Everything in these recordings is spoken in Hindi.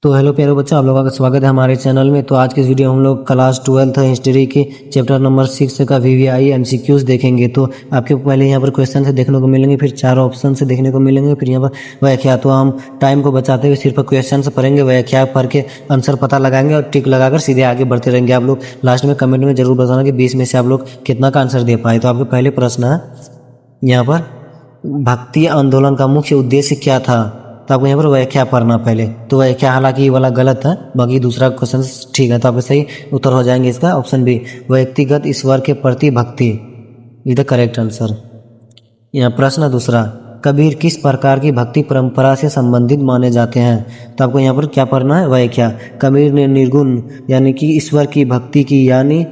तो हेलो प्यारे बच्चों, आप लोगों का स्वागत है हमारे चैनल में। तो आज की इस वीडियो हम लोग क्लास 12 हिस्ट्री की चैप्टर नंबर 6 का वीवीआई एमसीक्यूज देखेंगे। तो आपके पहले यहाँ पर क्वेश्चन से देखने को मिलेंगे, फिर 4 ऑप्शन से देखने को मिलेंगे, फिर यहाँ पर व्याख्या। तो हम टाइम को बचाते हुए सिर्फ क्वेश्चन से पढ़ेंगे, व्याख्या पढ़ के आंसर पता लगाएंगे और टिक लगाकर सीधे आगे बढ़ते रहेंगे। आप लोग लास्ट में कमेंट में जरूर बताना कि 20 में से आप लोग कितना का आंसर दे पाए। तो आपके पहले प्रश्न है यहाँ पर, भक्ति आंदोलन का मुख्य उद्देश्य क्या था? तो आपको यहाँ पर व्याख्या पढ़ना पहले। तो व्याख्या हालांकि ये वाला गलत है, बाकी दूसरा क्वेश्चन ठीक है। तो आपके सही उत्तर हो जाएंगे इसका ऑप्शन बी, व्यक्तिगत ईश्वर के प्रति भक्ति इज द करेक्ट आंसर। यहाँ प्रश्न दूसरा, कबीर किस प्रकार की भक्ति परंपरा से संबंधित माने जाते हैं? तो आपको यहाँ पर क्या पढ़ना है? व्याख्या। कबीर ने निर्गुण यानी कि ईश्वर की भक्ति की, यानी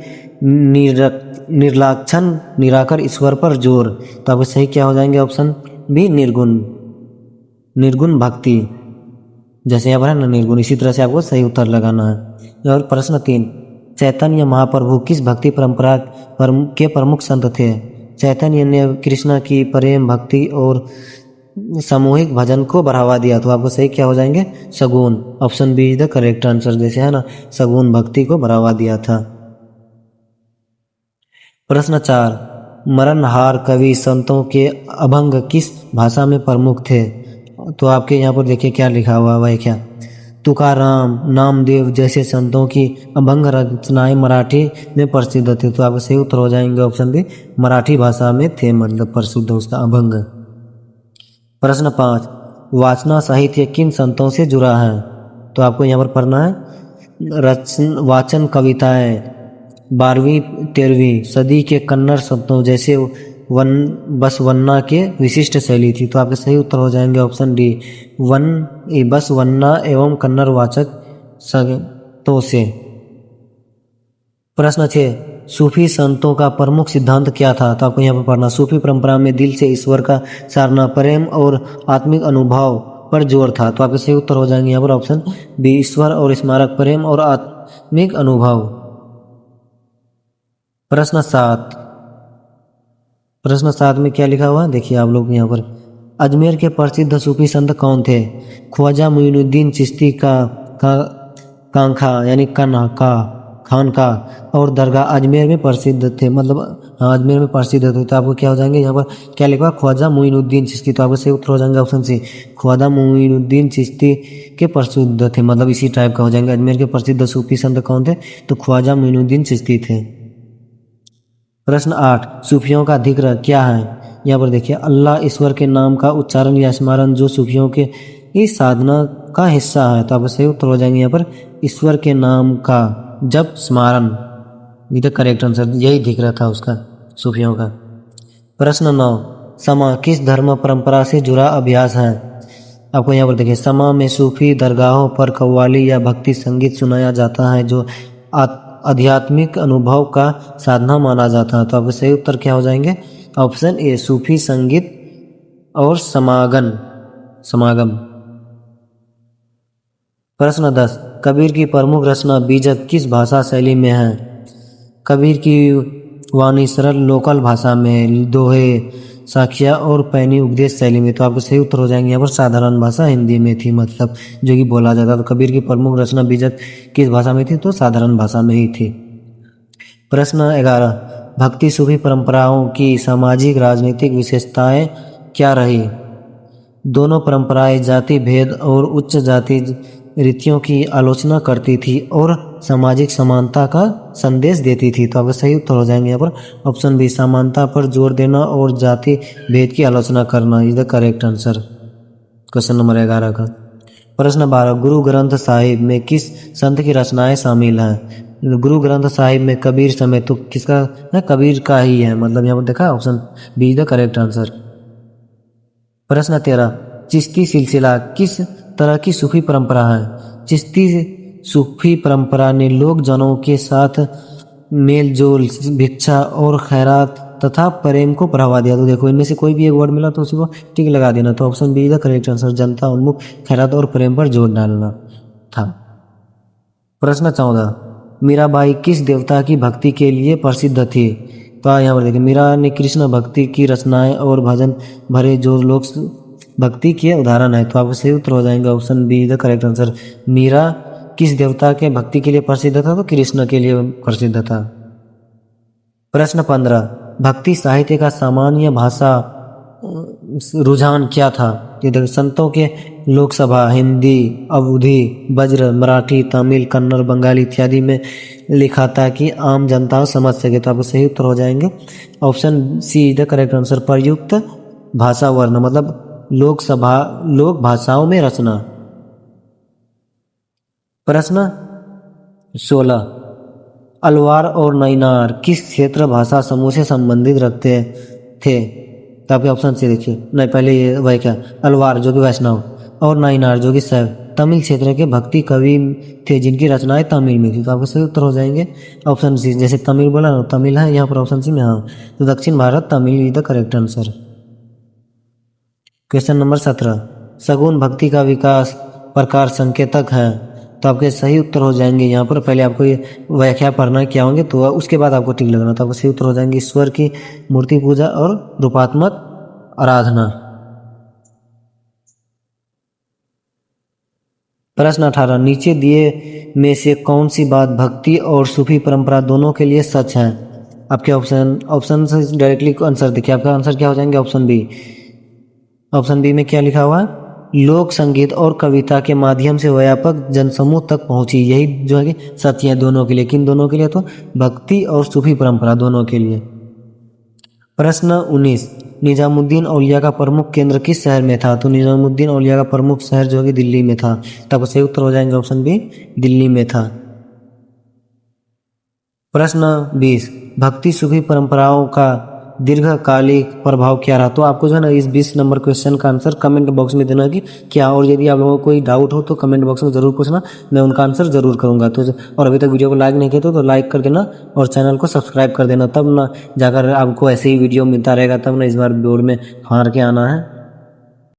निर्लक्षण निराकर ईश्वर पर जोर। तो आपको सही क्या हो जाएंगे? ऑप्शन बी, निर्गुण, निर्गुण भक्ति, जैसे यहाँ पर है ना निर्गुण, इसी तरह से आपको सही उत्तर लगाना है। और प्रश्न 3, चैतन्य महाप्रभु किस भक्ति परंपरा के प्रमुख संत थे? चैतन्य ने कृष्ण की प्रेम भक्ति और सामूहिक भजन को बढ़ावा दिया। तो आपको सही क्या हो जाएंगे? सगुण, option B is the correct answer, जैसे है ना सगुण भक्ति को बढ़ावा दिया था। प्रश्न 4, मरणहार कवि संतों के अभंग किस भाषा में प्रमुख थे? तो आपके यहाँ पर देखिए क्या लिखा हुआ है, क्या तुकाराम, नामदेव जैसे संतों की अभंग रचनाएं मराठी में प्रसिद्ध थे। तो आपको सही उत्तर हो जाएंगे ऑप्शन बी, मराठी भाषा में थे, मतलब प्रसिद्ध उसका अभंग। प्रश्न 5, वाचना साहित्य किन संतों से जुड़ा है? तो आपको यहाँ पर पढ़ना है वाचन कविताएं 12वीं 13वीं सदी के कन्नड़ संतों जैसे बसवन्ना के विशिष्ट शैली थी। तो आपके सही उत्तर हो जाएंगे ऑप्शन डी, बसवन्ना एवं कन्नड़ वाचक संतों से। प्रश्न 6, सूफी संतों का प्रमुख सिद्धांत क्या था? तो आपको यहाँ पर पढ़ना, सूफी परंपरा में दिल से ईश्वर का सारना, प्रेम और आत्मिक अनुभव पर जोर था। तो आपके सही उत्तर हो जाएंगे यहाँ पर ऑप्शन बी, ईश्वर और स्मारक, प्रेम और आत्मिक अनुभव। प्रश्न 7 में क्या लिखा हुआ देखिए आप लोग यहाँ पर, अजमेर के प्रसिद्ध सूफी संत कौन थे? ख्वाजा मुइनुद्दीन चिश्ती का कांखा यानी खानका और दरगाह अजमेर में प्रसिद्ध थे, मतलब अजमेर में प्रसिद्ध थे। तो आपको क्या हो जाएंगे यहाँ पर क्या लिखा? ख्वाजा मुइनुद्दीन चिश्ती। तो आपको सही उत्तर हो जाएंगे ऑप्शन सी, ख्वाजा मुइनुद्दीन चिश्ती के प्रसिद्ध थे, मतलब इसी टाइप का हो जाएंगे। अजमेर के प्रसिद्ध सूफी संत कौन थे? तो ख्वाजा मुइनुद्दीन चिश्ती थे। प्रश्न 8, सूफियों का जिक्र क्या है? यहाँ पर देखिए, अल्लाह ईश्वर के नाम का उच्चारण या स्मरण जो सूफियों के इस साधना का हिस्सा है। तो आपको सही उत्तर हो जाएंगे यहाँ पर ईश्वर के नाम का जब स्मरण, ये करेक्ट आंसर, यही दिख रहा था उसका सूफियों का। प्रश्न 9, समा किस धर्म परंपरा से जुड़ा अभ्यास है? आपको यहाँ पर देखिए, समा में सूफी दरगाहों पर कव्वाली या भक्ति संगीत सुनाया जाता है जो आध्यात्मिक अनुभव का साधना माना जाता है। तो आपके सही उत्तर क्या हो जाएंगे? ऑप्शन ए, सूफी संगीत और समागम। प्रश्न 10, कबीर की प्रमुख रचना बीजक किस भाषा शैली में है? कबीर की वाणी सरल लोकल भाषा में, दोहे, साखिया और पैनी उपदेश शैली में। तो आपको सही उत्तर हो जाएंगे यहाँ पर साधारण भाषा हिंदी में थी, मतलब जो कि बोला जाता। तो कबीर की प्रमुख रचना बीजक किस भाषा में थी? तो साधारण भाषा में ही थी। प्रश्न 11, भक्ति सूफी परंपराओं की सामाजिक राजनीतिक विशेषताएं क्या रही? दोनों परंपराएं जाति भेद और उच्च जाति रीतियों की आलोचना करती थी और सामाजिक समानता का संदेश देती थी। तो आपका सही उत्तर हो जाएंगे यहाँ पर ऑप्शन बी, समानता पर जोर देना और जाति भेद की आलोचना करना is the correct answer, question number 11 का। प्रश्न 12, गुरु ग्रंथ साहिब में किस संत की रचनाएं शामिल हैं? गुरु ग्रंथ साहिब में कबीर समेत तो किसका है? कबीर का ही है, मतलब यहाँ पर देखा option B is the correct answer. प्रश्न 13, चिश्ती सिलसिला किस तरह की सूफी परंपरा है? चिश्ती सूफी परंपरा ने लोक जनों के साथ मेलजोल, भिक्षा और खैरात तथा प्रेम को बढ़ावा दिया। तो देखो इनमें से कोई भी एक वर्ड मिला तो उसी को टिक लगा देना। तो option B is the correct answer, जनता उन्मुख, खैरात और प्रेम पर जोर डालना था। प्रश्न 14, मीराबाई किस देवता की भक्ति के लिए प्रसिद्ध थी? तो यहाँ पर देखिए, मीरा ने कृष्ण भक्ति की रचनाएं और भजन भरे जो लोक भक्ति के उदाहरण है। तो आपका सही उत्तर हो जाएंगे option B the correct answer. Meera किस देवता के भक्ति के लिए प्रसिद्ध था? तो कृष्ण के लिए प्रसिद्ध था। प्रश्न 15, भक्ति साहित्य का सामान्य भाषा रुझान क्या था? ये देखो, संतों के लोकसभा हिंदी, अवधी, ब्रज, मराठी, तमिल, कन्नड़, बंगाली इत्यादि में लिखा था कि आम जनता समझ सके। तो आपको सही उत्तर हो जाएंगे option see the correct answer. प्रयुक्त भाषा वर्ण मतलब लोक भाषाओं में रचना। प्रश्न 16, अलवार और नैनार किस क्षेत्र भाषा समूह से संबंधित रखते थे? तो आपके ऑप्शन से देखिए, नहीं पहले ये वह क्या, अलवार जो कि वैष्णव और नैनार जो कि शैव तमिल क्षेत्र के भक्ति कवि थे जिनकी रचनाएं तमिल में थी। तो आपको सही उत्तर हो जाएंगे ऑप्शन सी। जैसे तमिल बोला ना, तमिल है यहाँ पर ऑप्शन सी में, हाँ तो दक्षिण Bharat Tamil is the correct answer. Question number 17, सगुण भक्ति का विकास प्रकार संकेतक है। तो आपके सही उत्तर हो जाएंगे यहाँ पर, पहले आपको ये व्याख्या पढ़ना क्या होंगे तो उसके बाद आपको टिक लगाना। तो आपको सही उत्तर हो जाएंगे ईश्वर की मूर्ति पूजा और रूपात्मक आराधना। प्रश्न 18, नीचे दिए में से कौन सी बात भक्ति और सूफी परंपरा दोनों के लिए सच है? आपके ऑप्शन से डायरेक्टली आंसर देखिए, आपका आंसर क्या हो जाएंगे ऑप्शन बी। ऑप्शन बी में क्या लिखा हुआ है? लोक संगीत और कविता के माध्यम से व्यापक जनसमूह तक पहुंची, यही जो है कि सत्य है दोनों के लिए। किन दोनों के लिए? तो भक्ति और सूफी परंपरा दोनों के लिए। प्रश्न 19, निजामुद्दीन औलिया का प्रमुख केंद्र किस शहर में था? तो निजामुद्दीन औलिया का प्रमुख शहर जो है दिल्ली में था। तब सही उत्तर हो जाएंगे ऑप्शन बी, दिल्ली में था। प्रश्न 20, भक्ति सूफी परंपराओं का दीर्घकालिक प्रभाव क्या रहा? तो आपको जो है ना इस 20 नंबर क्वेश्चन का आंसर कमेंट बॉक्स में देना कि क्या, और यदि आप लोगों को कोई डाउट हो तो कमेंट बॉक्स में जरूर पूछना, मैं उनका आंसर जरूर करूंगा। तो और अभी तक वीडियो को लाइक नहीं किया तो लाइक कर देना और चैनल को सब्सक्राइब कर देना, तब ना जाकर आपको ऐसे ही वीडियो मिलता रहेगा, तब ना इस बार बोर्ड में फाड़ के आना है।